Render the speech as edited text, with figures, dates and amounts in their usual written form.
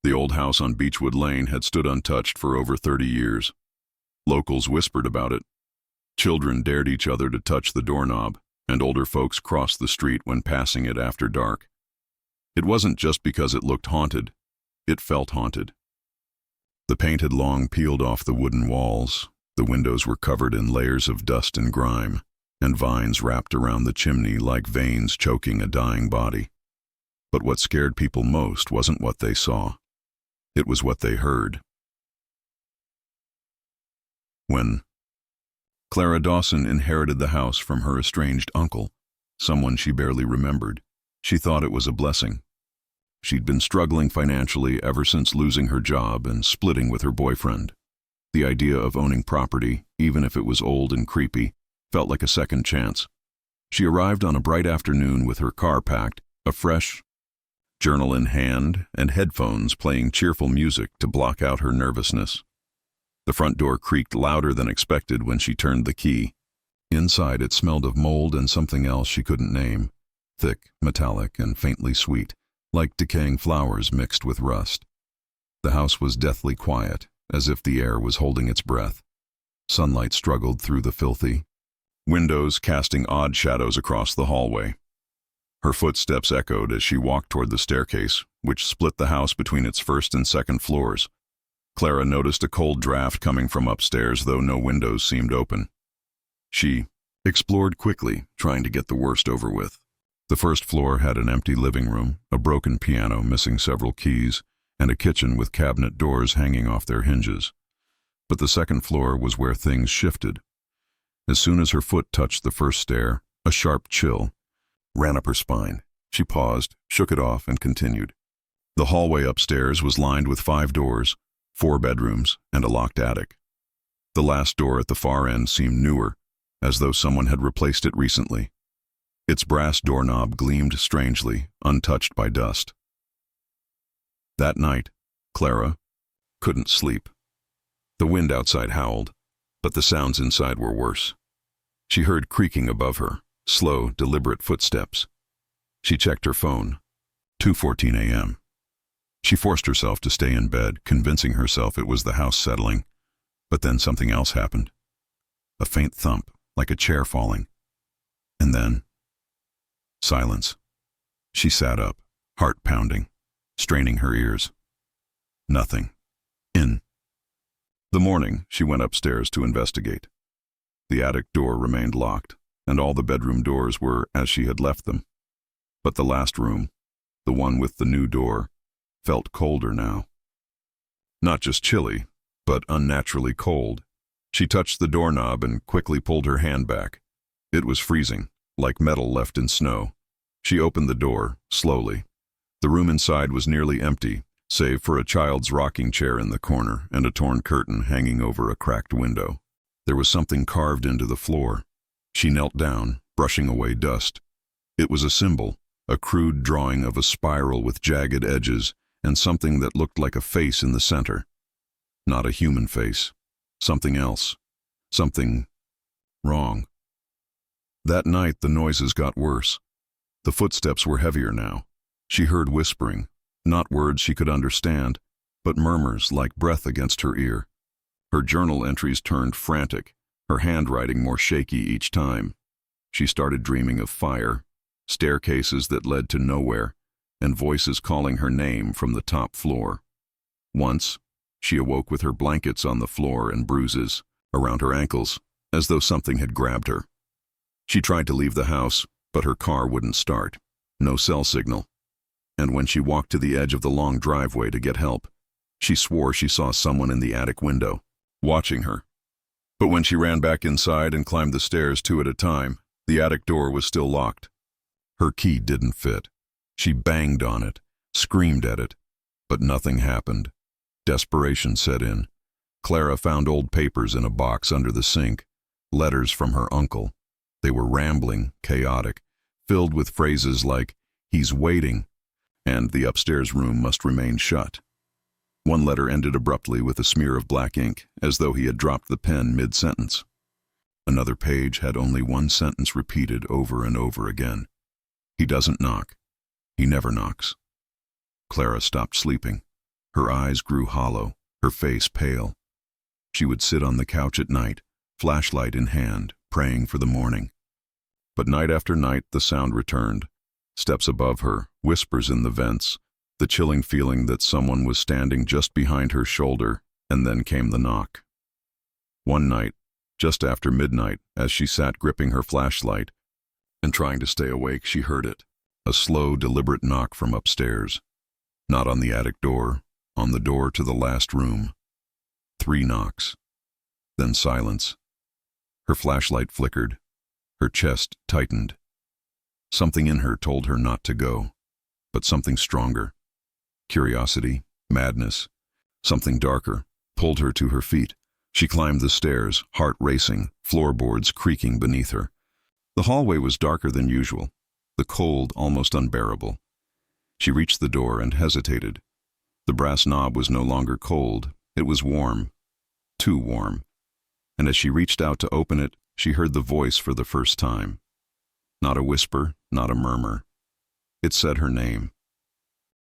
The old house on Beechwood Lane had stood untouched for over 30 years. Locals whispered about it. Children dared each other to touch the doorknob, and older folks crossed the street when passing it after dark. It wasn't just because it looked haunted. It felt haunted. The paint had long peeled off the wooden walls. The windows were covered in layers of dust and grime, and vines wrapped around the chimney like veins choking a dying body. But what scared people most wasn't what they saw. It was what they heard. When Clara Dawson inherited the house from her estranged uncle, someone she barely remembered, she thought it was a blessing. She'd been struggling financially ever since losing her job and splitting with her boyfriend. The idea of owning property, even if it was old and creepy, felt like a second chance. She arrived on a bright afternoon with her car packed, a fresh journal in hand, and headphones playing cheerful music to block out her nervousness. The front door creaked louder than expected when she turned the key. Inside it smelled of mold and something else she couldn't name, thick, metallic, and faintly sweet, like decaying flowers mixed with rust. The house was deathly quiet, as if the air was holding its breath. Sunlight struggled through the filthy windows, casting odd shadows across the hallway. Her footsteps echoed as she walked toward the staircase, which split the house between its first and second floors. Clara noticed a cold draft coming from upstairs, though no windows seemed open. She explored quickly, trying to get the worst over with. The first floor had an empty living room, a broken piano missing several keys, and a kitchen with cabinet doors hanging off their hinges. But the second floor was where things shifted. As soon as her foot touched the first stair, a sharp chill ran up her spine. She paused, shook it off, and continued. The hallway upstairs was lined with 5 doors, 4 bedrooms, and a locked attic. The last door at the far end seemed newer, as though someone had replaced it recently. Its brass doorknob gleamed strangely, untouched by dust. That night, Clara couldn't sleep. The wind outside howled, but the sounds inside were worse. She heard creaking above her, slow, deliberate footsteps. She checked her phone. 2:14 a.m. She forced herself to stay in bed, convincing herself it was the house settling. But then something else happened. A faint thump, like a chair falling. And then silence. She sat up, heart pounding, straining her ears. Nothing. In the morning, she went upstairs to investigate. The attic door remained locked, and all the bedroom doors were as she had left them. But the last room, the one with the new door, felt colder now. Not just chilly, but unnaturally cold. She touched the doorknob and quickly pulled her hand back. It was freezing, like metal left in snow. She opened the door, slowly. The room inside was nearly empty, save for a child's rocking chair in the corner and a torn curtain hanging over a cracked window. There was something carved into the floor. She knelt down, brushing away dust. It was a symbol, a crude drawing of a spiral with jagged edges and something that looked like a face in the center. Not a human face. Something else. Something wrong. That night, the noises got worse. The footsteps were heavier now. She heard whispering, not words she could understand, but murmurs like breath against her ear. Her journal entries turned frantic, her handwriting more shaky each time. She started dreaming of fire, staircases that led to nowhere, and voices calling her name from the top floor. Once, she awoke with her blankets on the floor and bruises around her ankles, as though something had grabbed her. She tried to leave the house, but her car wouldn't start. No cell signal. And when she walked to the edge of the long driveway to get help, she swore she saw someone in the attic window, watching her. But when she ran back inside and climbed the stairs 2 at a time, the attic door was still locked. Her key didn't fit. She banged on it, screamed at it, but nothing happened. Desperation set in. Clara found old papers in a box under the sink, letters from her uncle. They were rambling, chaotic, filled with phrases like, "He's waiting," and "the upstairs room must remain shut." One letter ended abruptly with a smear of black ink, as though he had dropped the pen mid-sentence. Another page had only one sentence repeated over and over again. "He doesn't knock. He never knocks." Clara stopped sleeping. Her eyes grew hollow, her face pale. She would sit on the couch at night, flashlight in hand, praying for the morning. But night after night the sound returned. Steps above her, whispers in the vents, the chilling feeling that someone was standing just behind her shoulder, and then came the knock. One night, just after midnight, as she sat gripping her flashlight and trying to stay awake, she heard it. A slow, deliberate knock from upstairs. Not on the attic door, on the door to the last room. 3 knocks. Then silence. Her flashlight flickered. Her chest tightened. Something in her told her not to go, but something stronger. Curiosity, madness, something darker, pulled her to her feet. She climbed the stairs, heart racing, floorboards creaking beneath her. The hallway was darker than usual, the cold almost unbearable. She reached the door and hesitated. The brass knob was no longer cold, it was warm, too warm. And as she reached out to open it, she heard the voice for the first time. Not a whisper, not a murmur. It said her name.